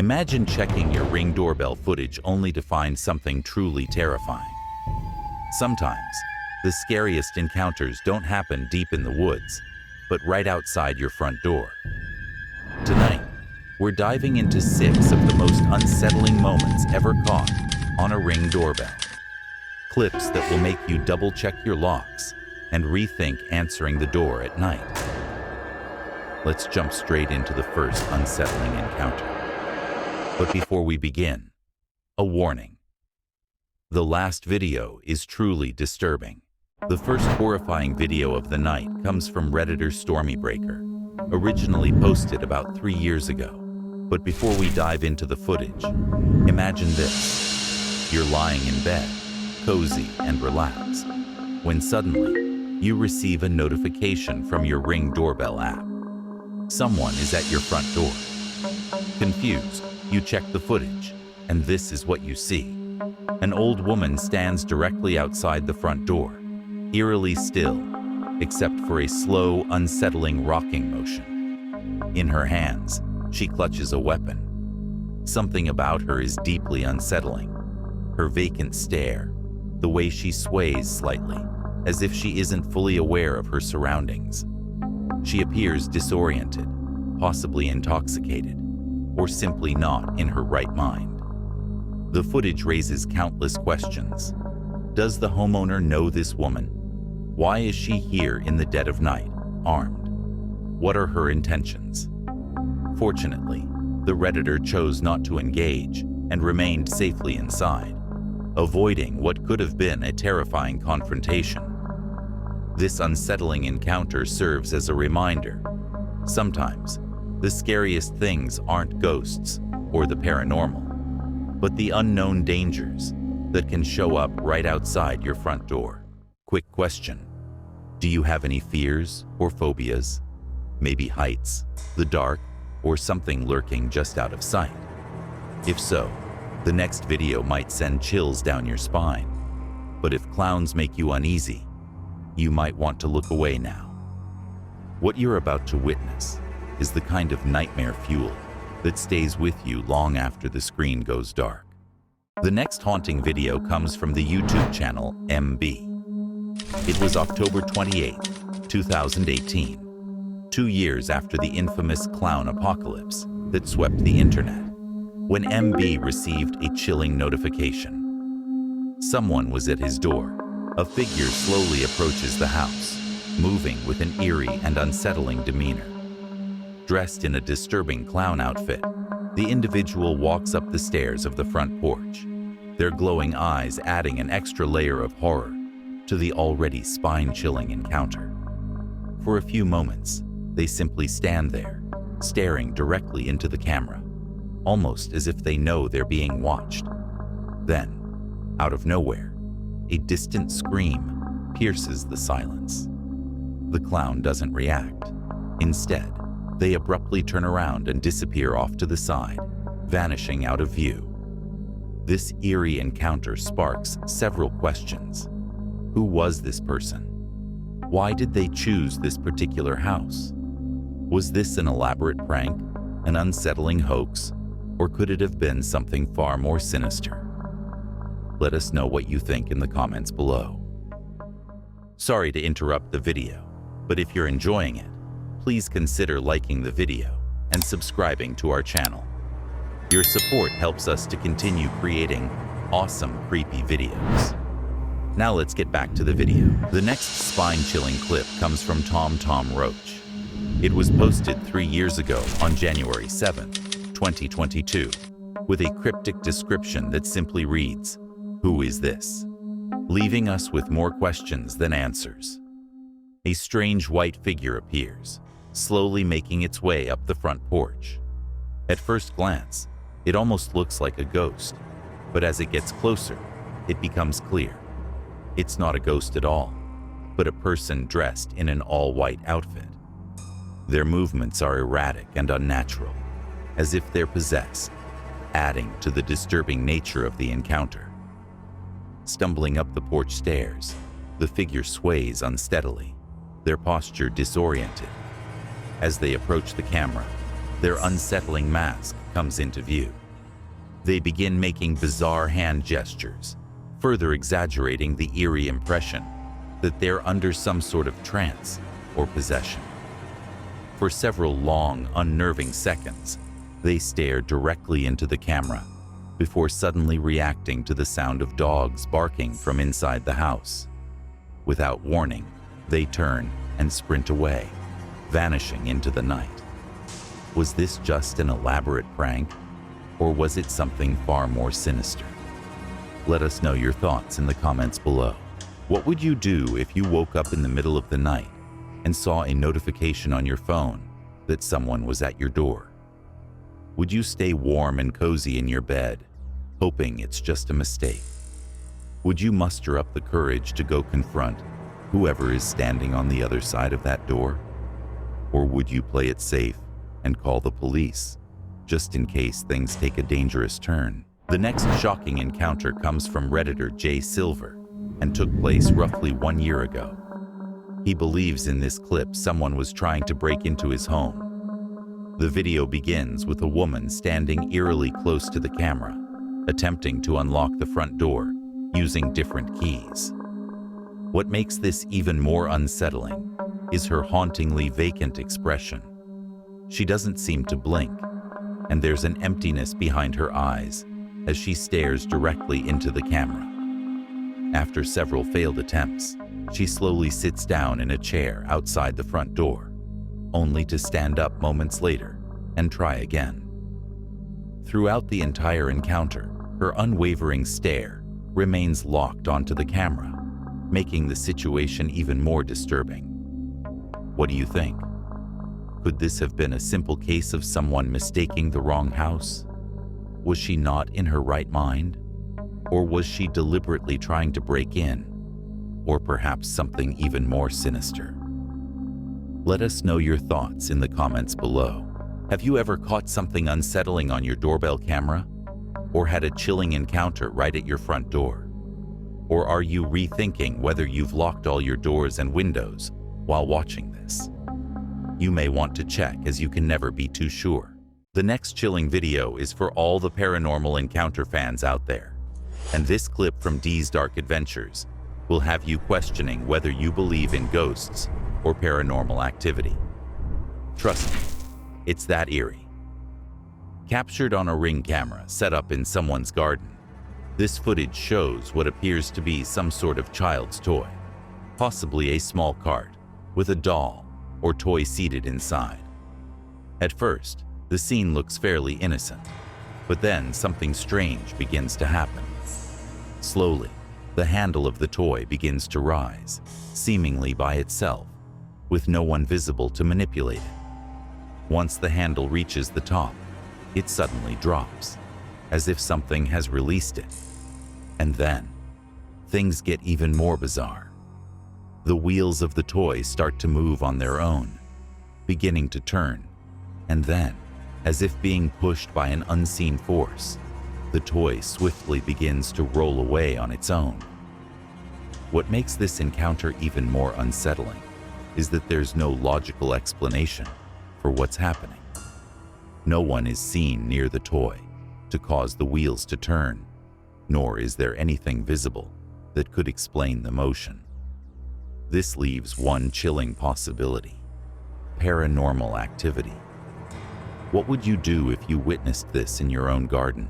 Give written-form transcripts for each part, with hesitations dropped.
Imagine checking your Ring doorbell footage only to find something truly terrifying. Sometimes, the scariest encounters don't happen deep in the woods, but right outside your front door. Tonight, we're diving into 6 of the most unsettling moments ever caught on a Ring doorbell. Clips that will make you double-check your locks and rethink answering the door at night. Let's jump straight into the first unsettling encounter. But before we begin, a warning. The last video is truly disturbing. The first horrifying video of the night comes from Redditor Stormybreaker, originally posted about 3 years ago. But before we dive into the footage, imagine this. You're lying in bed, cozy and relaxed, when suddenly you receive a notification from your Ring doorbell app. Someone is at your front door. Confused, you check the footage, and this is what you see. An old woman stands directly outside the front door, eerily still, except for a slow, unsettling rocking motion. In her hands, she clutches a weapon. Something about her is deeply unsettling. Her vacant stare, the way she sways slightly, as if she isn't fully aware of her surroundings. She appears disoriented, possibly intoxicated, or simply not in her right mind. The footage raises countless questions. Does the homeowner know this woman? Why is she here in the dead of night, armed? What are her intentions? Fortunately, the Redditor chose not to engage and remained safely inside, avoiding what could have been a terrifying confrontation. This unsettling encounter serves as a reminder. Sometimes, the scariest things aren't ghosts or the paranormal, but the unknown dangers that can show up right outside your front door. Quick question. Do you have any fears or phobias? Maybe heights, the dark, or something lurking just out of sight? If so, the next video might send chills down your spine. But if clowns make you uneasy, you might want to look away now. What you're about to witness is the kind of nightmare fuel that stays with you long after the screen goes dark. The next haunting video comes from the YouTube channel MB. It was October 28, 2018, 2 years after the infamous clown apocalypse that swept the internet, when MB received a chilling notification. Someone was at his door. A figure slowly approaches the house, moving with an eerie and unsettling demeanor. Dressed in a disturbing clown outfit, the individual walks up the stairs of the front porch, their glowing eyes adding an extra layer of horror to the already spine-chilling encounter. For a few moments, they simply stand there, staring directly into the camera, almost as if they know they're being watched. Then, out of nowhere, a distant scream pierces the silence. The clown doesn't react. Instead, they abruptly turn around and disappear off to the side, vanishing out of view. This eerie encounter sparks several questions. Who was this person? Why did they choose this particular house? Was this an elaborate prank, an unsettling hoax, or could it have been something far more sinister? Let us know what you think in the comments below. Sorry to interrupt the video, but if you're enjoying it, please consider liking the video and subscribing to our channel. Your support helps us to continue creating awesome, creepy videos. Now let's get back to the video. The next spine-chilling clip comes from Tom Roach. It was posted 3 years ago on January 7, 2022, with a cryptic description that simply reads, "Who is this?" leaving us with more questions than answers. A strange white figure appears, slowly making its way up the front porch. At first glance, it almost looks like a ghost, but as it gets closer, it becomes clear. It's not a ghost at all, but a person dressed in an all-white outfit. Their movements are erratic and unnatural, as if they're possessed, adding to the disturbing nature of the encounter. Stumbling up the porch stairs, the figure sways unsteadily, their posture disoriented. As they approach the camera, their unsettling mask comes into view. They begin making bizarre hand gestures, further exaggerating the eerie impression that they're under some sort of trance or possession. For several long, unnerving seconds, they stare directly into the camera before suddenly reacting to the sound of dogs barking from inside the house. Without warning, they turn and sprint away, vanishing into the night. Was this just an elaborate prank, or was it something far more sinister? Let us know your thoughts in the comments below. What would you do if you woke up in the middle of the night and saw a notification on your phone that someone was at your door? Would you stay warm and cozy in your bed, hoping it's just a mistake? Would you muster up the courage to go confront whoever is standing on the other side of that door? Or would you play it safe and call the police, just in case things take a dangerous turn? The next shocking encounter comes from Redditor Jay Silver and took place roughly 1 year ago. He believes in this clip someone was trying to break into his home. The video begins with a woman standing eerily close to the camera, attempting to unlock the front door using different keys. What makes this even more unsettling is her hauntingly vacant expression. She doesn't seem to blink, and there's an emptiness behind her eyes as she stares directly into the camera. After several failed attempts, she slowly sits down in a chair outside the front door, only to stand up moments later and try again. Throughout the entire encounter, her unwavering stare remains locked onto the camera, making the situation even more disturbing. What do you think? Could this have been a simple case of someone mistaking the wrong house? Was she not in her right mind? Or was she deliberately trying to break in? Or perhaps something even more sinister? Let us know your thoughts in the comments below. Have you ever caught something unsettling on your doorbell camera? Or had a chilling encounter right at your front door? Or are you rethinking whether you've locked all your doors and windows while watching this? You may want to check, as you can never be too sure. The next chilling video is for all the paranormal encounter fans out there. And this clip from Dee's Dark Adventures will have you questioning whether you believe in ghosts or paranormal activity. Trust me, it's that eerie. Captured on a Ring camera set up in someone's garden, this footage shows what appears to be some sort of child's toy, possibly a small cart with a doll or toy seated inside. At first, the scene looks fairly innocent, but then something strange begins to happen. Slowly, the handle of the toy begins to rise, seemingly by itself, with no one visible to manipulate it. Once the handle reaches the top, it suddenly drops, as if something has released it. And then, things get even more bizarre. The wheels of the toy start to move on their own, beginning to turn, and then, as if being pushed by an unseen force, the toy swiftly begins to roll away on its own. What makes this encounter even more unsettling is that there's no logical explanation for what's happening. No one is seen near the toy to cause the wheels to turn, nor is there anything visible that could explain the motion. This leaves one chilling possibility: paranormal activity. What would you do if you witnessed this in your own garden?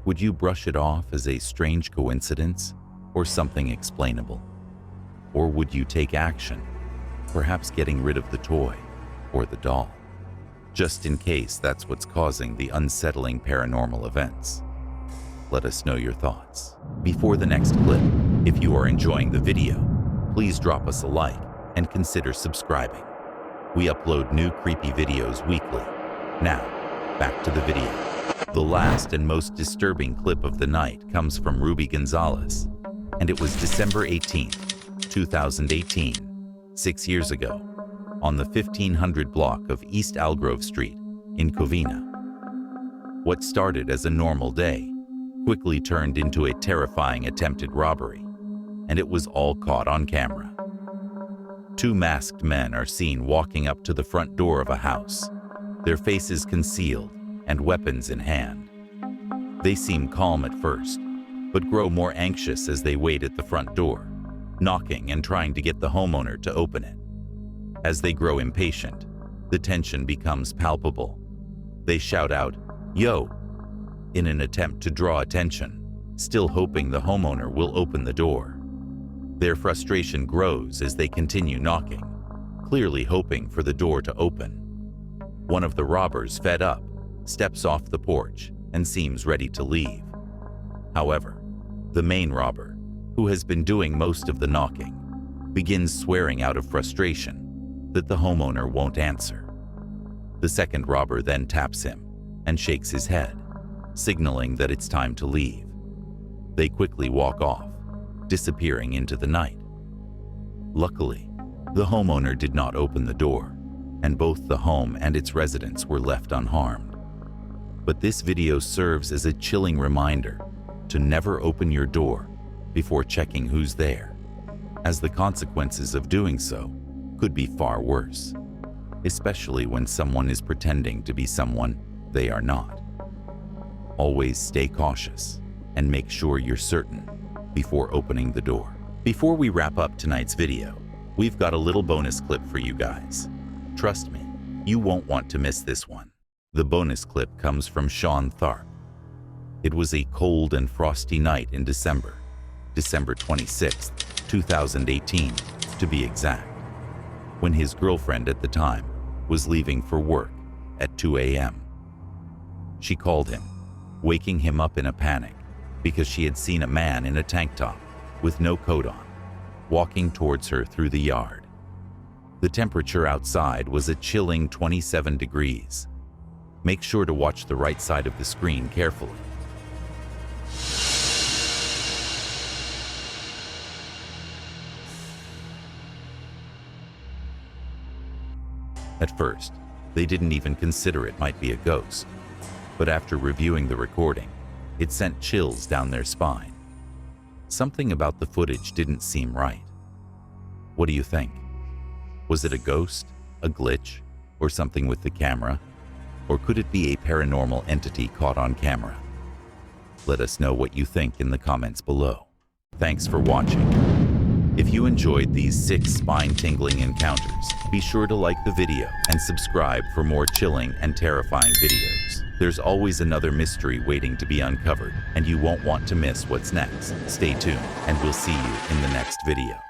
Would you brush it off as a strange coincidence or something explainable? Or would you take action, perhaps getting rid of the toy or the doll, just in case that's what's causing the unsettling paranormal events? Let us know your thoughts. Before the next clip, if you are enjoying the video, please drop us a like and consider subscribing. We upload new creepy videos weekly. Now, back to the video. The last and most disturbing clip of the night comes from Ruby Gonzalez, and it was December 18th, 2018, 6 years ago, on the 1500 block of East Algrove Street in Covina. What started as a normal day quickly turned into a terrifying attempted robbery, and it was all caught on camera. Two masked men are seen walking up to the front door of a house, their faces concealed and weapons in hand. They seem calm at first, but grow more anxious as they wait at the front door, knocking and trying to get the homeowner to open it. As they grow impatient, the tension becomes palpable. They shout out, "Yo!" in an attempt to draw attention, still hoping the homeowner will open the door. Their frustration grows as they continue knocking, clearly hoping for the door to open. One of the robbers, fed up, steps off the porch and seems ready to leave. However, the main robber, who has been doing most of the knocking, begins swearing out of frustration that the homeowner won't answer. The second robber then taps him and shakes his head, signaling that it's time to leave. They quickly walk off, disappearing into the night. Luckily, the homeowner did not open the door, and both the home and its residents were left unharmed. But this video serves as a chilling reminder to never open your door before checking who's there, as the consequences of doing so could be far worse, especially when someone is pretending to be someone they are not. Always stay cautious and make sure you're certain before opening the door. Before we wrap up tonight's video, we've got a little bonus clip for you guys. Trust me, you won't want to miss this one. The bonus clip comes from Sean Tharp. It was a cold and frosty night in December 26th, 2018, to be exact, when his girlfriend at the time was leaving for work at 2 a.m. She called him, waking him up in a panic because she had seen a man in a tank top with no coat on, walking towards her through the yard. The temperature outside was a chilling 27 degrees. Make sure to watch the right side of the screen carefully. At first, they didn't even consider it might be a ghost, but after reviewing the recording, it sent chills down their spine. Something about the footage didn't seem right. What do you think? Was it a ghost, a glitch, or something with the camera? Or could it be a paranormal entity caught on camera? Let us know what you think in the comments below. Thanks for watching. If you enjoyed these 6 spine-tingling encounters, be sure to like the video and subscribe for more chilling and terrifying videos. There's always another mystery waiting to be uncovered, and you won't want to miss what's next. Stay tuned, and we'll see you in the next video.